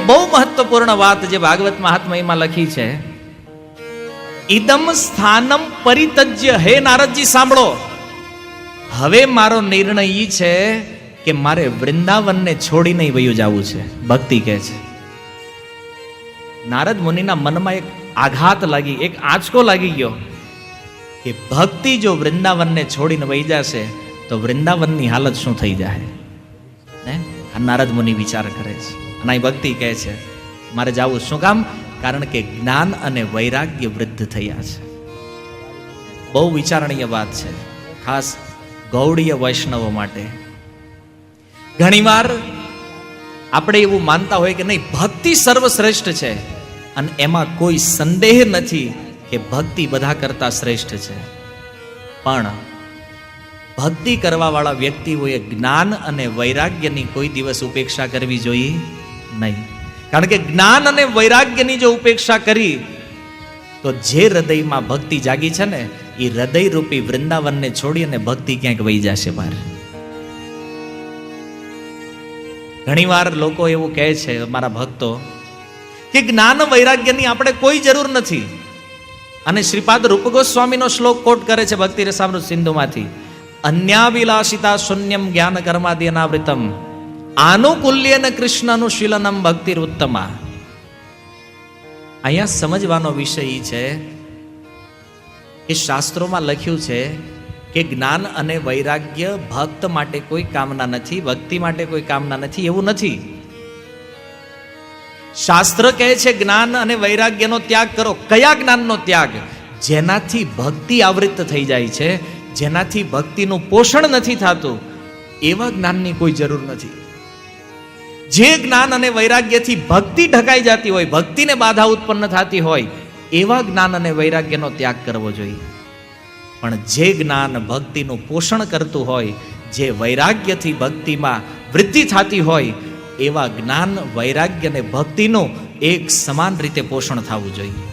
બહુ મહત્વપૂર્ણ વાત જે ભાગવત મહાત્મ્યમાં લખી છે, ઇદમ સ્થાનમ પરિતજ્ય. હે નારદજી સાંભળો, હવે મારો નિર્ણય ઈ છે કે મારે વૃંદાવનને છોડીને વયું જવું છે. ભક્તિ કહે છે. નારદ મુનિના મનમાં એક આઘાત લાગી, એક આંચકો લાગી ગયો કે ભક્તિ જો વૃંદાવનને છોડીને વહી જશે તો વૃંદાવનની હાલત શું થઈ જાય. નારદ મુનિ વિચાર કરે છે અને આ ભક્તિ કહે છે મારે જાવું. શું કામ? કારણ કે જ્ઞાન અને વૈરાગ્ય વૃદ્ધ થયા છે. બહુ વિચારણીય વાત છે, ખાસ ગૌડીય વૈષ્ણવો માટે. ઘણીવાર આપણે એવું માનતા હોય કે નહીં, ભક્તિ સર્વશ્રેષ્ઠ છે અને એમાં કોઈ સંદેહ નથી કે ભક્તિ બધા કરતા શ્રેષ્ઠ છે. પણ ભક્તિ કરવા વાળા વ્યક્તિઓએ જ્ઞાન અને વૈરાગ્યની કોઈ દિવસ ઉપેક્ષા કરવી જોઈએ નહીં. કારણ કે જ્ઞાન અને વૈરાગ્યની જો ઉપેક્ષા કરી તો જે હૃદયમાં ભક્તિ જાગી છે ને, એ હૃદય રૂપી વૃંદાવનને છોડી અને ભક્તિ ક્યાંક વહી જશે બહાર. ઘણીવાર લોકો એવું કહે છે, મારા ભક્તો, કે જ્ઞાન વૈરાગ્યની આપણે કોઈ જરૂર નથી. અને શ્રીપાદ રૂપ ગોસ્વામીનો શ્લોક કોટ કરે છે ભક્તિ રસામૃત સિંધુમાંથી, અન્યાવિલાસિતા શૂન્યમ જ્ઞાન કર્માદિ અનાવૃતમ આનુકૂલ્યેન કૃષ્ણનુશીલનમ ભક્તિરુત્તમા. અહીંયા સમજવાનો વિષય એ છે કે શાસ્ત્રોમાં લખ્યું છે કે જ્ઞાન અને વૈરાગ્ય ભક્ત માટે કોઈ કામના નથી, ભક્તિ માટે કોઈ કામના નથી. એવું નથી. શાસ્ત્ર કહે છે જ્ઞાન અને વૈરાગ્યનો ત્યાગ કરો. કયા જ્ઞાનનો ત્યાગ? જેનાથી ભક્તિ આવૃત્ત થઈ જાય છે, જેનાથી ભક્તિનું પોષણ નથી થતું, એવા જ્ઞાનની કોઈ જરૂર નથી. જે જ્ઞાન અને વૈરાગ્યથી ભક્તિ ઢકાઈ જતી હોય, ભક્તિને બાધા ઉત્પન્ન થતી હોય, એવા જ્ઞાન અને વૈરાગ્યનો ત્યાગ કરવો જોઈએ. પણ જે જ્ઞાન ભક્તિનું પોષણ કરતું હોય, જે વૈરાગ્યથી ભક્તિમાં વૃદ્ધિ થતી હોય, એવા જ્ઞાન વૈરાગ્ય અને ભક્તિનું એક સમાન રીતે પોષણ થવું જોઈએ.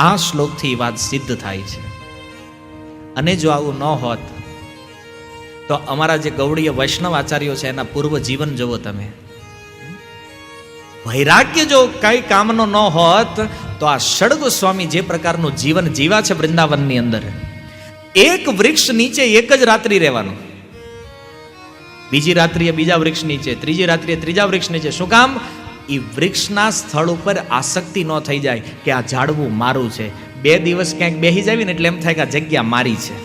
આ શ્લોકથી વાત સિદ્ધ થાય છે. અને જો આવું ન હોત તો અમારા જે ગૌડીય વૈષ્ણવ આચાર્યો છે એના પૂર્વ જીવન જુઓ તમે. વૈરાગ્ય જો કઈ કામનો ન હોત તો આ ષડ ગોસ્વામી જે પ્રકારનું જીવન જીવા છે વૃંદાવનની અંદર, એક વૃક્ષ નીચે એક જ રાત્રિ રહેવાનું, બીજી રાત્રિએ બીજા વૃક્ષ નીચે, ત્રીજી રાત્રિએ ત્રીજા વૃક્ષ નીચે. શું કામ? એ વૃક્ષના સ્થળ ઉપર આસક્તિ ન થઈ જાય કે આ ઝાડવું મારું છે. 2 દિવસ ક્યાંક બેસી જાવી ને એટલે એમ થાય કે આ જગ્યા મારી છે.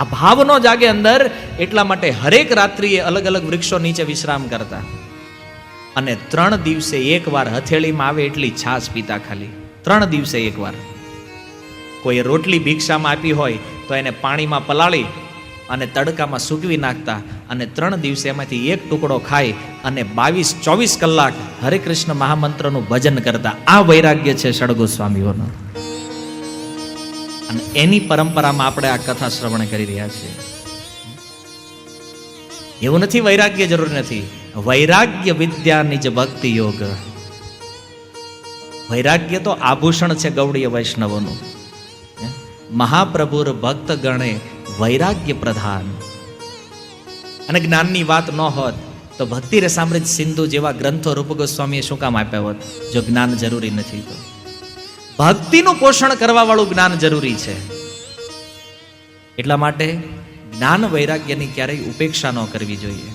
આ ભાવ નો જાગે અંદર. એટલા માટે હરેક રાત્રિએ અલગ અલગ વૃક્ષો નીચે વિશ્રામ કરતા અને 3 દિવસે એકવાર હથેળીમાં આવે એટલી છાશ પીતા. ખાલી 3 દિવસે એકવાર. કોઈ રોટલી ભિક્ષામાં આપી હોય તો એને પાણીમાં પલાળી અને તડકામાં સૂકવી નાખતા અને 3 દિવસે એમાંથી એક ટુકડો ખાઈ અને 22-24 કલાક હરે કૃષ્ણ મહામંત્રનું ભજન કરતા. આ વૈરાગ્ય છે ષડ ગોસ્વામીઓનો. અને એની પરંપરામાં આપણે આ કથા શ્રવણ કરી રહ્યા છીએ. એવું નથી વૈરાગ્ય જરૂર નથી. વૈરાગ્ય વિદ્યા નિજ ભક્તિ યોગ. વૈરાગ્ય તો આભૂષણ છે ગૌડીય વૈષ્ણવોનું. મહાપ્રભુર ભક્ત ગણે વૈરાગ્ય પ્રધાન. અને જ્ઞાનની વાત ન હોત તો ભક્તિ રસામૃત સિંધુ જેવા ગ્રંથો રૂપ ગોસ્વામીએ શું કામ આપ્યા હોત જો જ્ઞાન જરૂરી નથી તો? ભક્તિનું પોષણ કરવા વાળું જ્ઞાન જરૂરી છે. એટલા માટે જ્ઞાન વૈરાગ્યની ક્યારેય ઉપેક્ષા ન કરવી જોઈએ.